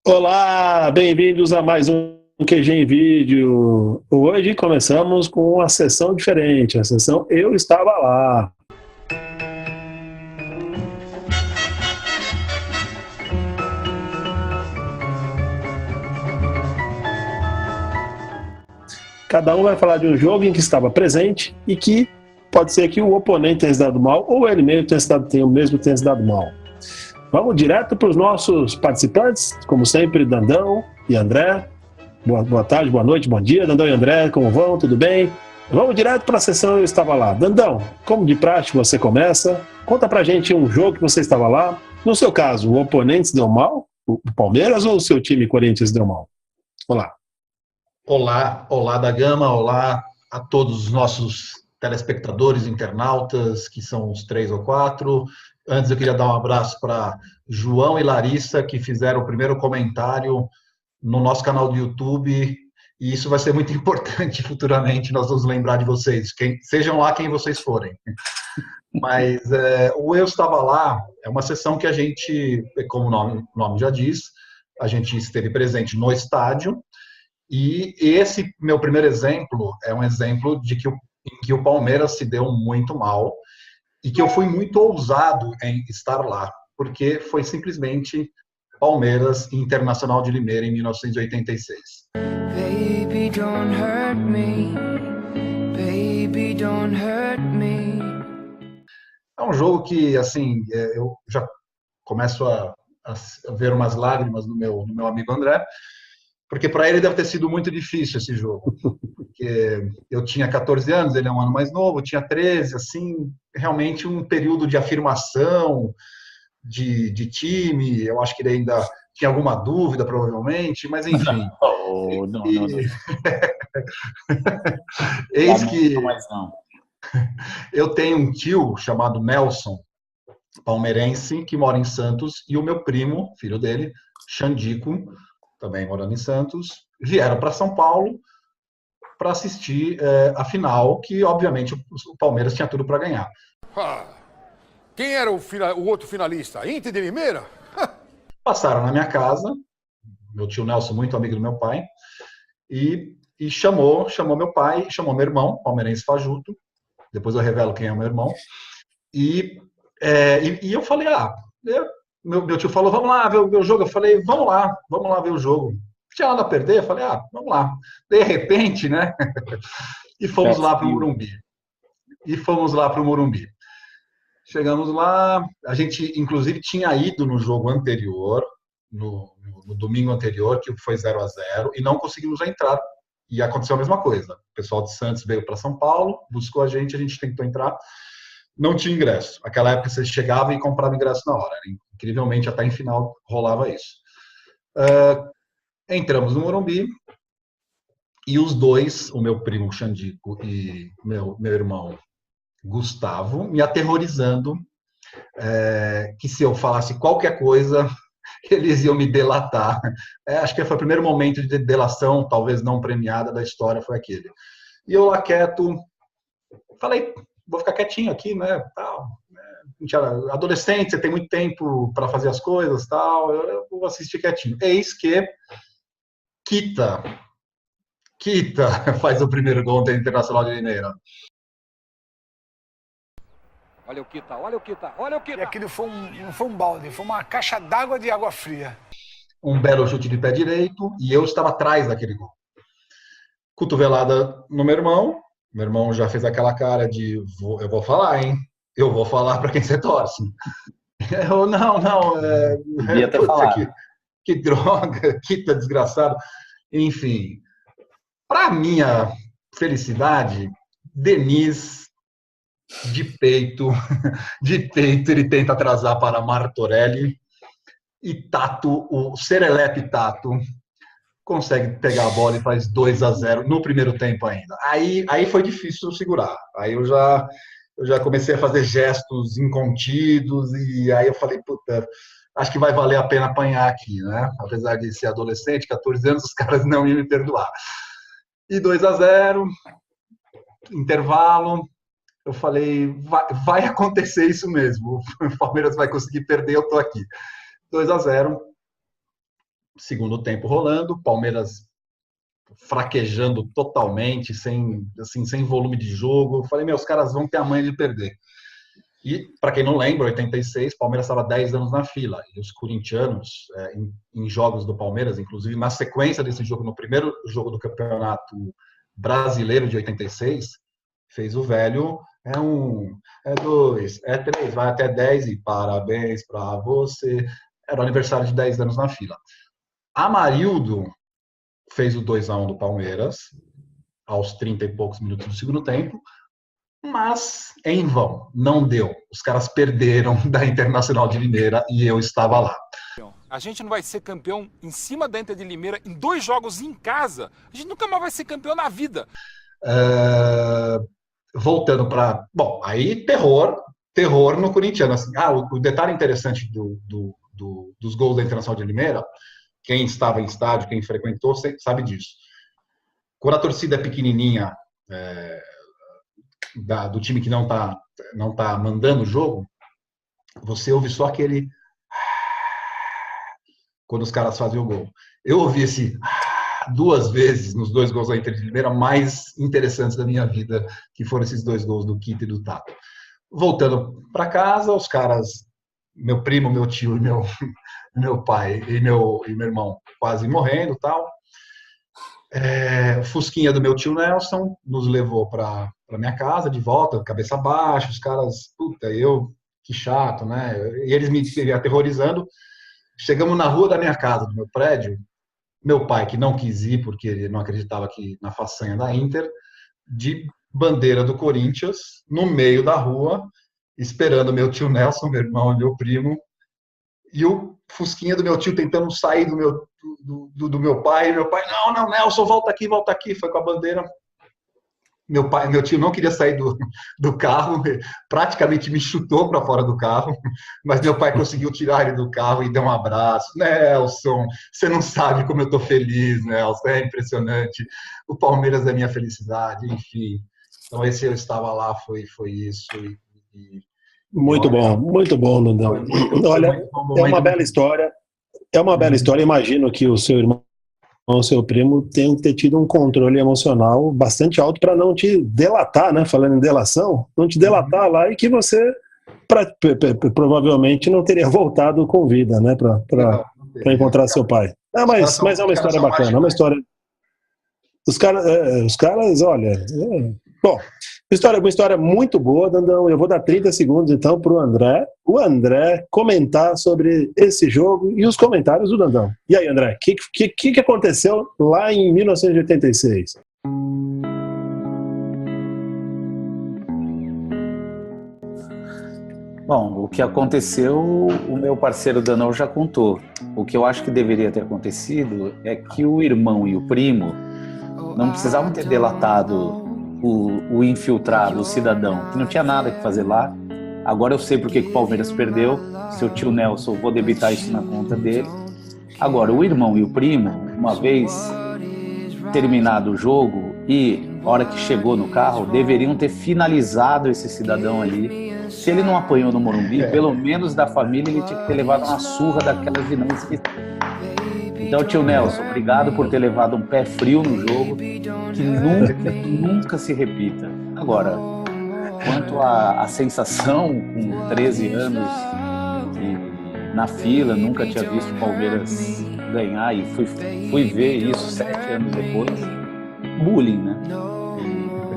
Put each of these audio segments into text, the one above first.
Olá, bem-vindos a mais um QG em Vídeo. Hoje começamos com uma sessão diferente, a sessão Eu Estava Lá. Cada um vai falar de um jogo em que estava presente e que pode ser que o oponente tenha se dado mal ou ele mesmo tenha se dado mal. Vamos direto para os nossos participantes, como sempre, Dandão e André. Boa tarde, boa noite, bom dia, Dandão e André, como vão? Tudo bem? Vamos direto para a sessão Eu Estava Lá. Dandão, como de praxe você começa? Conta pra gente um jogo que você estava lá. No seu caso, o oponente se deu mal? O Palmeiras ou o seu time Corinthians deu mal? Olá. Olá da Gama, olá a todos os nossos telespectadores, internautas, que são uns 3 ou 4. Antes eu queria dar um abraço para João e Larissa, que fizeram o primeiro comentário no nosso canal do YouTube, e isso vai ser muito importante futuramente, nós vamos lembrar de vocês, sejam lá quem vocês forem. Mas o Eu Estava Lá é uma sessão que a gente, como o nome já diz, a gente esteve presente no estádio. E esse meu primeiro exemplo é um exemplo em que o Palmeiras se deu muito mal e que eu fui muito ousado em estar lá, porque foi simplesmente Palmeiras e Internacional de Limeira em 1986. Baby, don't hurt me. Baby, don't hurt me. É um jogo que, assim, eu já começo a ver umas lágrimas no meu amigo André, porque para ele deve ter sido muito difícil esse jogo, porque eu tinha 14 anos, ele é um ano mais novo, eu tinha 13, assim, realmente um período de afirmação de time, eu acho que ele ainda tinha alguma dúvida, provavelmente, mas enfim. Não. Eis que eu tenho um tio chamado Nelson, palmeirense, que mora em Santos, e o meu primo, filho dele, Xandico, também morando em Santos, vieram para São Paulo para assistir a final, que obviamente o Palmeiras tinha tudo para ganhar. Quem era o outro finalista? Inter de Limeira? Passaram na minha casa, meu tio Nelson, muito amigo do meu pai, e chamou meu pai, chamou meu irmão, palmeirense fajuto, depois eu revelo quem é o meu irmão, e eu falei, meu tio falou, vamos lá ver o jogo. Eu falei, vamos lá ver o jogo. Não tinha nada a perder, eu falei, vamos lá. De repente, né? E fomos lá para o Morumbi. Chegamos lá, a gente, inclusive, tinha ido no jogo anterior, no domingo anterior, que foi 0-0, e não conseguimos entrar. E aconteceu a mesma coisa. O pessoal de Santos veio para São Paulo, buscou a gente tentou entrar. Não tinha ingresso. Naquela época você chegava e comprava ingresso na hora. Incrivelmente, até em final rolava isso. Entramos no Morumbi e os dois, o meu primo Xandico e meu irmão Gustavo, me aterrorizando que se eu falasse qualquer coisa, eles iam me delatar. Acho que foi o primeiro momento de delação, talvez não premiada, da história, foi aquele. E eu lá quieto, falei, vou ficar quietinho aqui, né, tal. Adolescente, você tem muito tempo para fazer as coisas, tal. Eu vou assistir quietinho. Eis que Kita faz o primeiro gol da Internacional de Limeira. Olha o Kita. E aquilo não foi um balde, foi uma caixa d'água de água fria. Um belo chute de pé direito e eu estava atrás daquele gol. Cotovelada no meu irmão já fez aquela cara de, eu vou falar, hein? Eu vou falar para quem você torce. Eu, não. Devia ter falado. Que droga, que desgraçado. Enfim, para minha felicidade, Denis, de peito, ele tenta atrasar para Martorelli e Tato, o Serelepe Tato, consegue pegar a bola e faz 2-0 no primeiro tempo ainda. Aí foi difícil segurar. Aí eu já comecei a fazer gestos incontidos e aí eu falei, puta, acho que vai valer a pena apanhar aqui, né? Apesar de ser adolescente, 14 anos, os caras não iam me perdoar. E 2-0, intervalo, eu falei, vai acontecer isso mesmo. O Palmeiras vai conseguir perder, eu tô aqui. 2-0. segundo tempo rolando, Palmeiras fraquejando totalmente, sem volume de jogo. Eu falei, os caras vão ter a manha de perder. E, para quem não lembra, 86, Palmeiras estava 10 anos na fila. E os corintianos, em jogos do Palmeiras, inclusive na sequência desse jogo, no primeiro jogo do Campeonato Brasileiro de 86, fez o velho, é 1, é 2, é 3, vai até 10 e parabéns para você. Era o aniversário de 10 anos na fila. Amarildo fez o 2-1 do Palmeiras, aos 30 e poucos minutos do segundo tempo, mas em vão, não deu. Os caras perderam da Internacional de Limeira e eu estava lá. A gente não vai ser campeão em cima da Inter de Limeira em 2 jogos em casa. A gente nunca mais vai ser campeão na vida. Voltando para... Bom, aí terror no corintiano. Assim, o detalhe interessante dos gols da Internacional de Limeira, quem estava em estádio, quem frequentou, sabe disso. Quando a torcida é pequenininha, do time que não tá mandando o jogo, você ouve só aquele... Quando os caras fazem o gol. Eu ouvi esse 2 vezes nos 2 gols da Inter de Limeira mais interessantes da minha vida, que foram esses 2 gols do Kita e do Tato. Voltando para casa, os caras, meu primo, meu tio e meu pai e meu irmão quase morrendo e tal. Fusquinha do meu tio Nelson nos levou para minha casa de volta, cabeça baixa, os caras, que chato, né? E eles me aterrorizando. Chegamos na rua da minha casa, do meu prédio, meu pai, que não quis ir porque ele não acreditava na façanha da Inter, de bandeira do Corinthians, no meio da rua, esperando meu tio Nelson, meu irmão e meu primo, e o Fusquinha do meu tio tentando sair do meu pai, e meu pai, não, Nelson, volta aqui, foi com a bandeira. Meu tio não queria sair do carro, praticamente me chutou para fora do carro, mas meu pai conseguiu tirar ele do carro e deu um abraço. Nelson, você não sabe como eu estou feliz, Nelson, é impressionante. O Palmeiras é minha felicidade, enfim. Então, esse eu estava lá, foi isso. Muito bom, Nandão. Olha, é uma bela história. Imagino que o seu irmão, o seu primo, tenham ter tido um controle emocional bastante alto para não te delatar, né? Falando em delação, não te delatar lá e que você provavelmente não teria voltado com vida, né? Para encontrar seu pai. Mas é uma história bacana, é uma história. Os caras, olha. Bom, uma história muito boa, Dandão. Eu vou dar 30 segundos então para o André comentar sobre esse jogo e os comentários do Dandão. E aí, André, o que aconteceu lá em 1986? Bom, o que aconteceu, o meu parceiro Danão já contou. O que eu acho que deveria ter acontecido é que o irmão e o primo não precisavam ter delatado o infiltrado, o cidadão, que não tinha nada que fazer lá. Agora eu sei porque que o Palmeiras perdeu. Seu tio Nelson, vou debitar isso na conta dele. Agora, o irmão e o primo, uma vez terminado o jogo e a hora que chegou no carro, deveriam ter finalizado esse cidadão ali. Se ele não apanhou no Morumbi, pelo menos da família ele tinha que ter levado uma surra daquelas dinâmicas. Então, tio Nelson, obrigado por ter levado um pé frio no jogo, que nunca se repita. Agora, quanto à sensação, com 13 anos e na fila, nunca tinha visto o Palmeiras ganhar e fui ver isso 7 anos depois, bullying, né?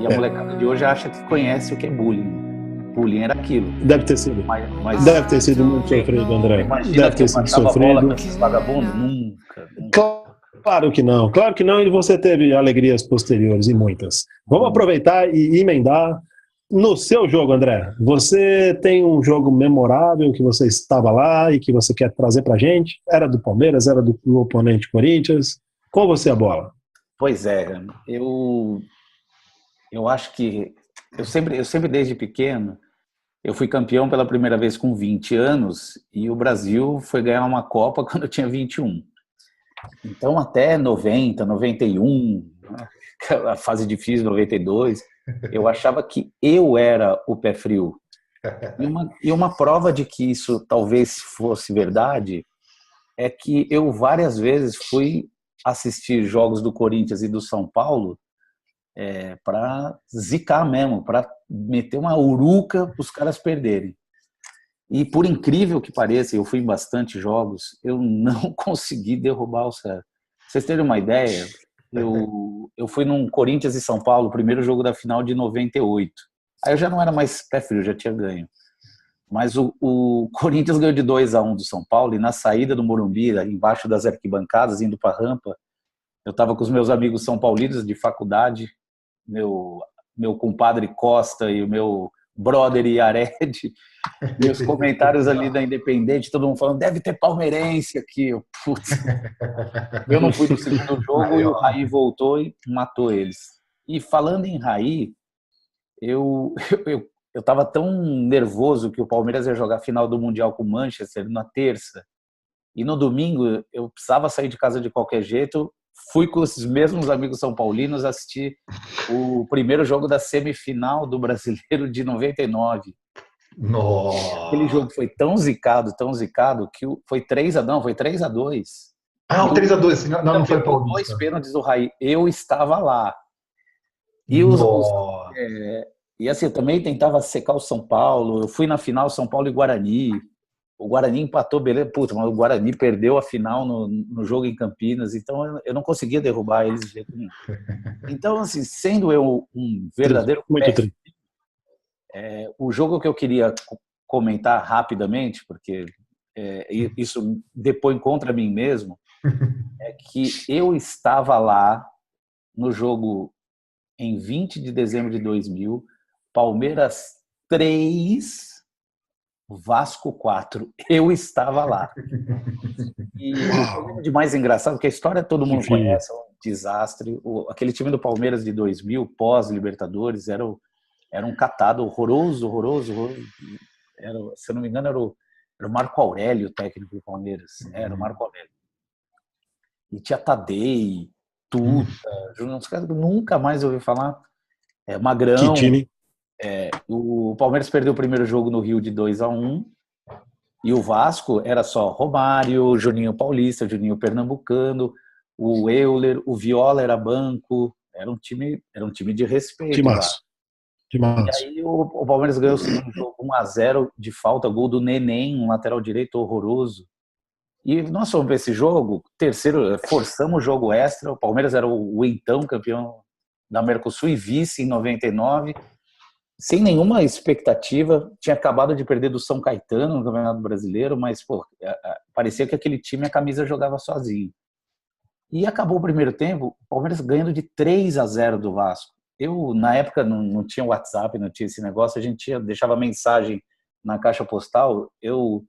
E a molecada de hoje acha que conhece o que é bullying. Bullying era aquilo. Deve ter sido. Mas deve ter sido muito sofrido, André. Deve ter sido sofrido. Vagabundo? Nunca. Claro que não, e você teve alegrias posteriores, e muitas. Vamos aproveitar e emendar no seu jogo, André. Você tem um jogo memorável que você estava lá e que você quer trazer pra gente? Era do Palmeiras, era do oponente Corinthians? Qual você a bola? Pois é, eu acho que eu sempre desde pequeno, eu fui campeão pela primeira vez com 20 anos e o Brasil foi ganhar uma Copa quando eu tinha 21. Então, até 90, 91, a fase difícil, 92, eu achava que eu era o pé frio. E uma prova de que isso talvez fosse verdade é que eu várias vezes fui assistir jogos do Corinthians e do São Paulo para zicar mesmo, para meter uma uruca para os caras perderem. E por incrível que pareça, eu fui em bastante jogos, eu não consegui derrubar o Serra. Pra vocês terem uma ideia, eu fui num Corinthians e São Paulo, primeiro jogo da final de 98. Aí eu já não era mais pé frio, já tinha ganho. Mas o Corinthians ganhou de 2-1 do São Paulo, e na saída do Morumbi, embaixo das arquibancadas, indo para a rampa, eu estava com os meus amigos são paulinos de faculdade, meu compadre Costa e o meu brother Yared, meus comentários ali da Independente, todo mundo falando, deve ter palmeirense aqui. Eu não fui no segundo jogo e o Raí voltou e matou eles. E falando em Raí, eu estava tão nervoso que o Palmeiras ia jogar a final do Mundial com o Manchester na terça, e no domingo eu precisava sair de casa de qualquer jeito, fui com esses mesmos amigos são paulinos assistir o primeiro jogo da semifinal do Brasileiro de 99. Nossa. Aquele jogo foi tão zicado, que foi 3-2. Ah, o 3-2, não foi Paulista. 2 pênaltis do Raí. Eu estava lá. E e assim, eu também tentava secar o São Paulo. Eu fui na final São Paulo e Guarani. O Guarani empatou, beleza. Puta, mas o Guarani perdeu a final no jogo em Campinas. Então eu não conseguia derrubar eles de jeito nenhum. Então, assim, sendo eu um verdadeiro péssimo, o jogo que eu queria comentar rapidamente, porque isso depõe contra mim mesmo, é que eu estava lá no jogo em 20 de dezembro de 2000, Palmeiras 3, Vasco 4. Eu estava lá. E o de mais engraçado, que a história todo mundo conhece, é um desastre. Aquele time do Palmeiras de 2000, pós-Libertadores, era um catado horroroso. Se eu não me engano, era o Marco Aurélio, o técnico do Palmeiras. Era o Marco Aurélio. E tinha Tadei, Tuta, uns caras que nunca mais ouvi falar. Magrão. Que time? O Palmeiras perdeu o primeiro jogo no Rio de 2-1. E o Vasco era só Romário, Juninho Paulista, Juninho Pernambucano, o Euler, o Viola era banco. Era um time de respeito. Timaço. E aí o Palmeiras ganhou o segundo jogo 1-0 de falta, gol do Neném, um lateral direito horroroso. E nós fomos para esse jogo, terceiro, forçamos o jogo extra. O Palmeiras era o então campeão da Mercosul e vice em 99, sem nenhuma expectativa. Tinha acabado de perder do São Caetano no Campeonato Brasileiro, mas parecia que aquele time a camisa jogava sozinho. E acabou o primeiro tempo, o Palmeiras ganhando de 3-0 do Vasco. Eu, na época, não tinha WhatsApp, não tinha esse negócio, a gente deixava mensagem na caixa postal. Eu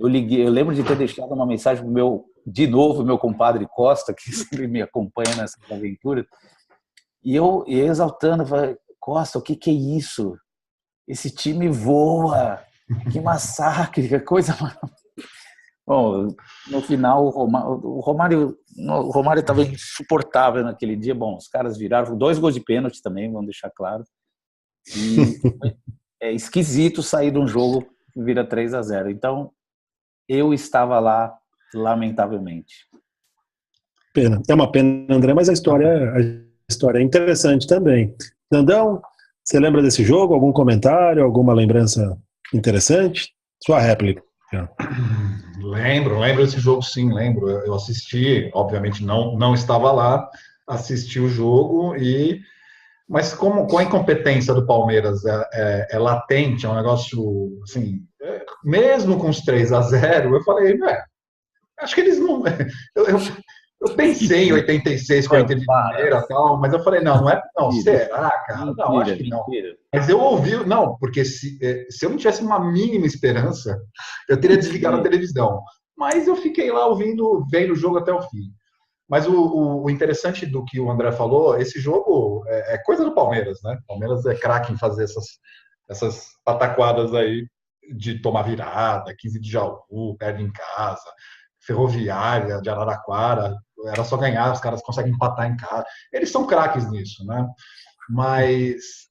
liguei, eu lembro de ter deixado uma mensagem pro meu compadre Costa, que sempre me acompanha nessa aventura, e eu exaltando, falei, Costa, o que é isso? Esse time voa, que massacre, que coisa maravilhosa. Bom, no final, o Romário estava insuportável naquele dia. Bom, os caras viraram 2 gols de pênalti também, vamos deixar claro. E é esquisito sair de um jogo que vira 3-0. Então, eu estava lá, lamentavelmente. Pena. É uma pena, André, mas a história é interessante também. Dandão, você lembra desse jogo? Algum comentário? Alguma lembrança interessante? Sua réplica. Lembro desse jogo, sim, lembro. Eu assisti, obviamente não estava lá, assisti o jogo, mas com a incompetência do Palmeiras é latente, é um negócio, assim, mesmo com os 3-0, eu falei, acho que eles não... Eu pensei em 86 com a Inter de Limeira e tal, mas eu falei, não, será, cara? Mentira, não, acho que não. Mas eu ouvi, não, porque se eu não tivesse uma mínima esperança, eu teria desligado a televisão. Mas eu fiquei lá vendo o jogo até o fim. Mas o interessante do que o André falou, esse jogo é coisa do Palmeiras, né? O Palmeiras é craque em fazer essas pataquadas aí de tomar virada, 15 de Jaú, perde em casa, Ferroviária de Araraquara, era só ganhar, os caras conseguem empatar em casa. Eles são craques nisso, né? Mas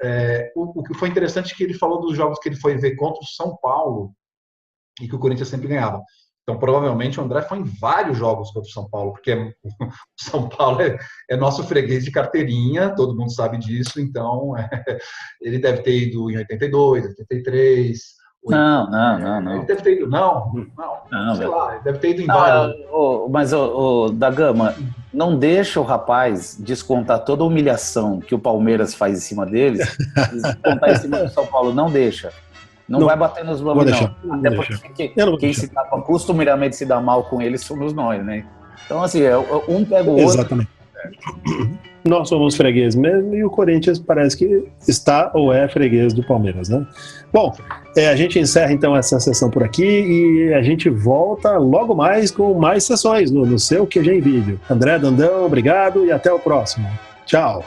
o que foi interessante é que ele falou dos jogos que ele foi ver contra o São Paulo e que o Corinthians sempre ganhava. Então, provavelmente, o André foi em vários jogos contra o São Paulo, porque o São Paulo é nosso freguês de carteirinha, todo mundo sabe disso, então ele deve ter ido em 82, 83... Não. Ele deve ter ido, sei lá, ele deve ter ido em vários. Mas, da Gama, não deixa o rapaz descontar toda a humilhação que o Palmeiras faz em cima deles, descontar em cima do São Paulo, não deixa. Não vai bater nos nomes, não. Até porque quem se dá, costumeiramente se dá mal com eles somos nós, né? Então, assim, um pega o outro. Exatamente. Nós somos freguês mesmo e o Corinthians parece que está ou é freguês do Palmeiras, né? Bom, a gente encerra então essa sessão por aqui e a gente volta logo mais com mais sessões no seu QG em Vídeo. André, Dandão, obrigado e até o próximo. Tchau.